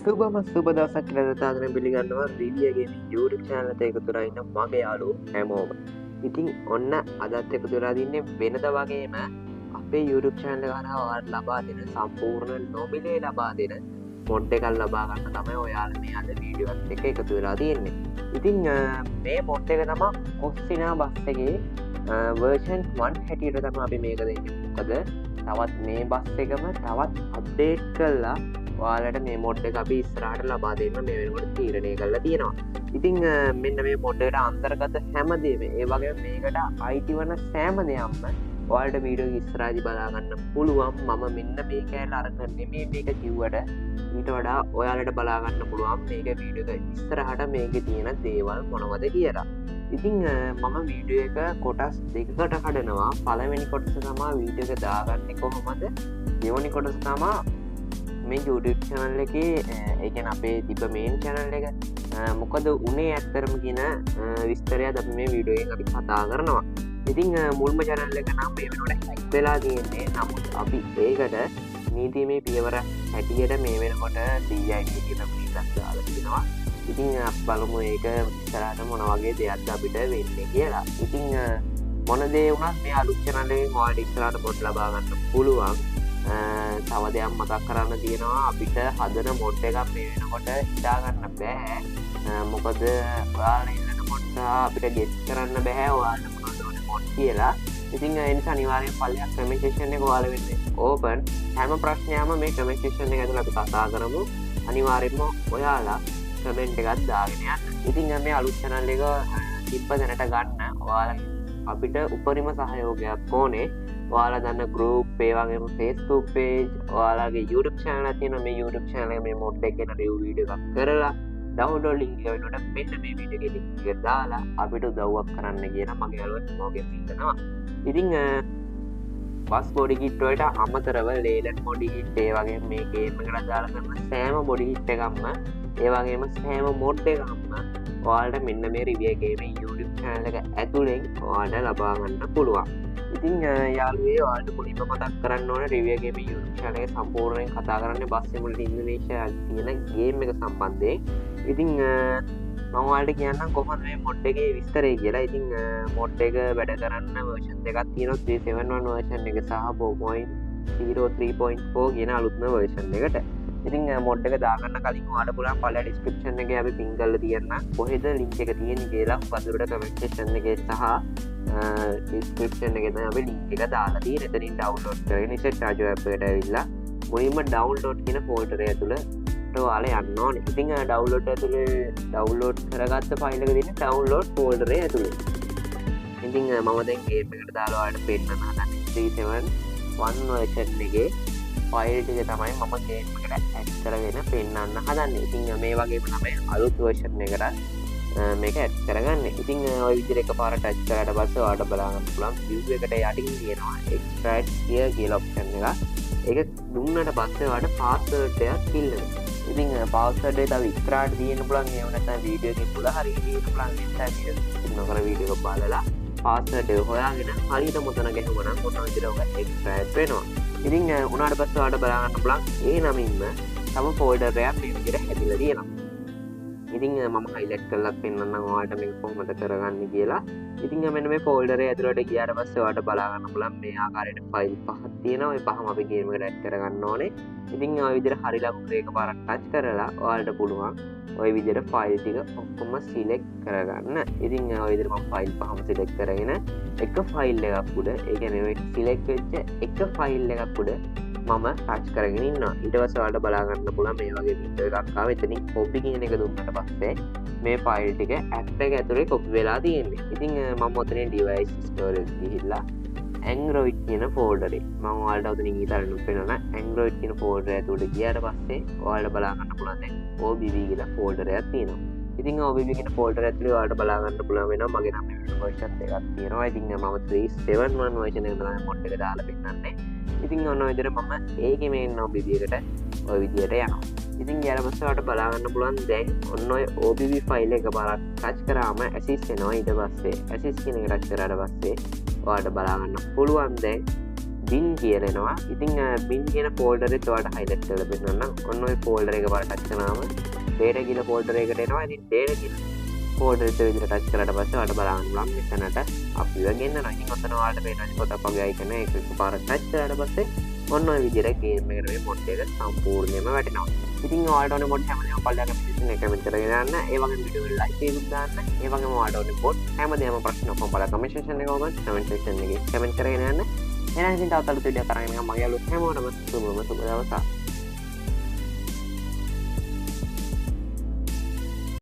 සුබ දවසක් කියලා තාගෙන පිළිගන්නවා රිවිය ගේමින් YouTube channel එකට එකතු වෙලා ඉන්න මගේ යාළුවෝ හැමෝම. ඉතින් ඔන්න අදත් එකතු වෙලා දින්නේ වෙනද වගේම අපේ YouTube channel එක හරහා ඔයාලට ලබා දෙන සම්පූර්ණ නොමිලේ ලබා දෙන මොඩ් එකක් ලබා ගන්න තමයි ඔයාලා මේ අද වීඩියෝ එකත් එක්ක එකතු වෙලා තියෙන්නේ. ඉතින් මේ මොඩ් එක තමයි කොස්සිනා බස් එකේ version 1 හැටියට තමයි අපි මේක දෙන්නේ. මොකද තවත් මේ බස් එකම තවත් අප්ඩේට් කරලා ඔයාලට මේ මොඩ් එක අපි ඉස්සරහට ලබා දෙන්න මේ වෙනකොට තීරණය කරලා තියෙනවා. ඉතින් මෙන්න මේ මොඩ් එකට අන්තර්ගත හැමදේම ඒ වගේම මේකට අයිති වන සෑම දෙයක්ම ඔයාලට වීඩියෝ ඉස්සරහදී බලා ගන්න පුළුවන්. මම මෙන්න මේ කෑල්ල අරගෙන නෙමෙයි මේක කිව්වට ඊට වඩා ඔයාලට බලා ගන්න පුළුවන් මේක වීඩියෝ එක ඉස්සරහට මේකේ තියෙන දේවල් මොනවද කියලා. ඉතින් මම වීඩියෝ එක කොටස් දෙකකට කඩනවා. පළවෙනි කොටස තමයි වීඩියෝ එක දාගන්නේ කොහොමද? දෙවෙනි කොටස තමයි මේ YouTube channel එකේ ඒ කියන්නේ අපේ තිබ්බ main channel එක මොකද උනේ ඇත්තරම කියන විස්තරයක් අපි මේ වීඩියෝ එකෙන් අපි කතා කරනවා. ඉතින් මුල්ම channel එක නම් මේ වෙනකොට hack වෙලා තියෙන්නේ. නමුත් අපි ඒකට නීතිමය පියවර හැටියට මේ වෙනකොට DID කියන පිටක් දාලා තිනවා. ඉතින් අපි බලමු ඒක ඉස්සරහට මොන වගේ දෙයක්ද අපිට වෙන්නේ කියලා. ඉතින් මොන දේ වුණත් මේ අලුත් channel එකෙන් ඔයාලට ඉස්සරහට පොඩ් ලබා ගන්න පුළුවන්. තව දෙයක් මතක් කරන්න තියෙනවා අපිට හදන මොඩ් එකක් මේ වෙනකොට හිතාගන්න බෑ. මොකද ඔයාලා ඉන්න මොඩ් අපිට ගෙට් කරන්න බෑ ඔයාලට මොනවද ඕනේ මොඩ් කියලා. ඉතින් ඒ නිසා අනිවාර්යෙන් පල්ලියක් කමෙන්ට් සෙක්ෂන් එක ඔයාලා වෙන්නේ ඕපන්. හැම ප්‍රශ්නයක්ම මේ කමෙන්ට් සෙක්ෂන් එක ඇතුළේ අපි කතා කරමු. අනිවාර්යෙන්ම ඔයාලා කමෙන්ට් එකක් දාගෙන යන්න. ඉතින් මේ අලුත් channel එක තිබ්බ දැනට ගන්න ඔයාලා අපිට උපරිම සහයෝගයක් ඕනේ. ඔයාලා දන්න group ඒ වගේම Facebook page ඔයාලගේ YouTube channel එක තියෙනවා. මේ YouTube channel එක මේ මොඩ් එකේ ගැන review video එකක් කරලා download link එක වෙනකොට මෙන්න මේ වීඩියෝ එකේ link එක දාලා අපිට උදව්වක් කරන්න කියලා මගේ යාළුවා මොගෙන් ඉන්නවා. ඉතින් බස් බොඩි කිට් වලට අමතරව ලේලන් බොඩි කිට් ඒ වගේ මේ ගේම් එකට දාලා කරන සෑම බොඩි කිට් එකක්ම ඒ වගේම සෑම මොඩ් එකක්ම ඔයාලට මෙන්න මේ රිවියු එකේ මේ YouTube channel එක ඇතුලෙන් ඔයාලට ලබා ගන්න පුළුවන්. ඉතින් යාළුවේ ඔයාලට මුලින්ම මතක් කරන්න ඕන රිවියු එකේ මේ YouTube channel එක සම්පූර්ණයෙන් කතා කරන්නේ බස් සිමුලේටර් ඉන්ඩෝනේෂියා කියන ගේම් එක සම්බන්ධයෙන්. ඉතින් මම ඔයාලට කියන්නම් කොහොමද මේ මොඩ් එකේ විස්තරය කියලා. ඉතින් මොඩ් එක වැඩ කරන්න version දෙකක් තියෙනවා. 371 version එක සහ 4.03.4 කියන අලුත්ම version එකට. ඉතින් මොඩ් එක දාගන්න කලින් ඔයාලට පුළුවන් පළල description එකේ අපි pin කරලා තියන්න කොහෙද link එක තියෙන්නේ කියලා වතුරට comment section එකේ සහ description එකේ තමයි අපි link එක දාලා තියෙන්නේ. එතනින් download කරගෙන ඉතින් charger app එකට ඇවිල්ලා මුලින්ම download කියන folder එක ඇතුළට ඔයාලා යන්න ඕනේ. ඉතින් download ඇතුලේ download කරගත්ත file එක දෙන්නේ download folder එක ඇතුලේ. ඉතින් මම දැන් game එකට දාලා ඔයාලට පෙන්නන්න හදන්නේ 371 version එකේ ෆයිල් ටික තමයි මම ගේම් එකට ඇඩ් කරගෙන පෙන්නන්න හදන්නේ. ඉතින් මේ වගේම තමයි අලුත් version එකට මේක ඇඩ් කරගන්නේ. ඉතින් ওই විදිහට එකපාරට ටච් කරාට පස්සේ ඔයාලට බලා ගන්න පුළුවන් view එකට යටින් තියෙනවා extract here කියලා option එක. ඒක දුන්නට පස්සේ ඔයාලට password එකක් ඉල්ලනවා. ඉතින් password එක තව ඉස්සරහට තියෙන්න පුළුවන්. ඒව නැත්නම් වීඩියෝ එකේ පුළ හරියට තියෙන්න පුළුවන්. නිසා වීඩියෝ නොකර වීඩියෝ එක බලලා password එක හොයාගෙන හරියට මොතන ගැහුවා නම් මොන විදිහට ඔක extract වෙනවා. ඉතින් උනාට පස්සේ ඔයාලට බලා ගන්න පුළුවන් ඒ නමින්ම තම ෆෝල්ඩර් එකක් මේ විදිහට හැදිලා තියෙනවා. ඉතින් මම highlight කරලා පෙන්නන්නම් ඔයාලට මේක කොහොමද කරගන්නේ කියලා. ඉතින් මෙන්න මේ ෆෝල්ඩර් එක ඇතුළට ගියාට පස්සේ ඔයාලට බලා ගන්න පුළුවන් මේ ආකාරයට ෆයිල් පහක් තියෙනවා. ওই පහම අපි ගේම් එකට ඇඩ් කරගන්න ඕනේ. ඉතින් ඔය විදිහට හරි ලකුණු එකපාරක් ටච් කරලා ඔයාලට පුළුවන් ওই විදිහට ෆයිල් ටික ඔක්කොම සිලෙක්ට් කරගන්න. ඉතින් ඔය විදිහට මම ෆයිල් පහම සිලෙක්ට් කරගෙන එක ෆයිල් එකක් උඩ ඒ කියන්නේ ඔය සිලෙක්ට් වෙච්ච එක ෆයිල් එකක් උඩ මම ටච් කරගෙන ඉන්නවා. ඊට පස්සේ ඔයාලට බලා ගන්න පුළුවන් මේ වගේ වින්ඩෝ එකක් ආව. එතනින් copy කියන එක දුන්නාට පස්සේ මේ ෆයිල් ටික app එක ඇතුලේ copy වෙලා තියෙන්නේ. ඉතින් මම ඔතනින් device storage ගිහිල්ලා Android කියන folder එක මම ඔයාලට ඔතනින් ඊතරම් පෙන්නන Android කියන folder ඇතුලට ගියාට පස්සේ ඔයාලට බලා ගන්න පුළුවන් දැන් OBB කියලා folder එකක් තියෙනවා. ඉතින් OBB කියන folder ඇතුලේ ඔයාලට බලා ගන්න පුළුවන් වෙනවා මගේ නම් version එකක් තියෙනවා. ඉතින් මම 371 version එක තමයි මොඩ් එක දාලා පෙන්නන්නේ. ඉතින් ඔන්න ඔය විදිහට මම ඒකේ මේන් OBB එකට ඔය විදිහට යනවා. ඉතින් ඊට පස්සේ ඔයාලට බලා ගන්න පුළුවන් දැන් ඔන්න ඔය OBB ෆයිල් එක බලක් ටච් කරාම assist වෙනවා. ඊට පස්සේ assist කියන එක ටච් කරාට පස්සේ ඔයාලට බලා ගන්න පුළුවන් දැන් බින් කියලෙනවා ඉතිං බින් කියන ෆෝල්ඩරෙත් වාට හයිලට් කරලා පෙන්නන්න ඔන්න ඔය ෆෝල්ඩර් එක පාට ටච් කරාම data කියලා ෆෝල්ඩර් එකට එනවා ඉතින් data කියලා ෆෝල්ඩර් එක විදිහට ටච් කරලා පස්සේ ඔයාලට බලන්න පුළුවන් මෙතනට අපිව ගෙන්නනවා ඉතින් ඔතන ඔයාලට පේනවා පොතක් වගේ අයිකන එක පාර ටච් කරලා පස්සේ ඔන්න ඔය විදිහට ගේම් එකට මේ මොඩ් එක සම්පූර්ණයෙන්ම වැටෙනවා ඉතින් ඔයාලට ඕනේ මොඩ් හැමදේම පල්ලෙහාට අප්ලිකේෂන් එක කමෙන්ට් කරගෙන යන්න ඒ වගේම වීඩියෝ එක ලයික් එකක් දාන්න ඒ වගේම ඔයාලට ඕනේ මොඩ් හැමදේම ප්‍රශ්න ඔක්කොම බලලා කමෙන්ට් සෙක්ෂන් එකේ කොමන්ට් කමෙන්ට් සෙක්ෂන් එකේ කමෙන්ට් කරගෙන යන්න එහෙනම් ඉතින් තවත් අලුත් වීඩියෝ කරගෙන මගේ අලුත් හැමෝටම සුබ දවසක්